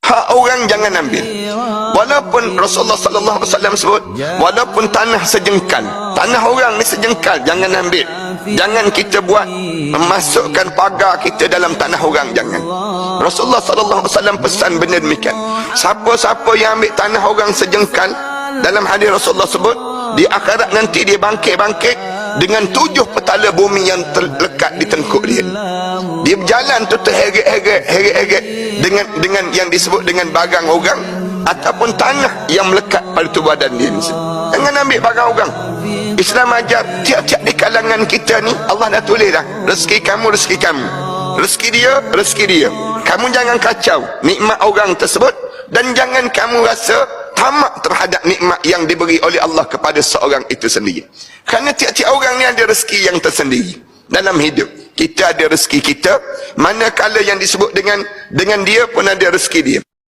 hak orang jangan ambil. Walaupun Rasulullah sallallahu alaihi wasallam sebut, walaupun tanah sejengkal, tanah orang ni sejengkal, jangan ambil. Jangan kita buat memasukkan pagar kita dalam tanah orang, jangan. Rasulullah sallallahu alaihi wasallam pesan benda demikian. Siapa-siapa yang ambil tanah orang sejengkal, dalam hadis Rasulullah sebut, di akhirat nanti dia bangkit-bangkit dengan 7 petala bumi yang terlekat di tengkuk dia. Dia berjalan tu terheret-heret dengan yang disebut dengan barang orang ataupun tanah yang melekat pada tubuh badan dia. Jangan ambil barang orang. Islam ajar tiap-tiap di kalangan kita ni, Allah dah tulis dah, rezeki kamu, rezeki kamu, rezeki dia, rezeki dia. Kamu jangan kacau nikmat orang tersebut, dan jangan kamu rasa tamak terhadap nikmat yang diberi oleh Allah kepada seorang itu sendiri. Kerana tiap-tiap orang ni ada rezeki yang tersendiri dalam hidup. Kita ada rezeki kita, manakala yang disebut dengan dia pun ada rezeki dia.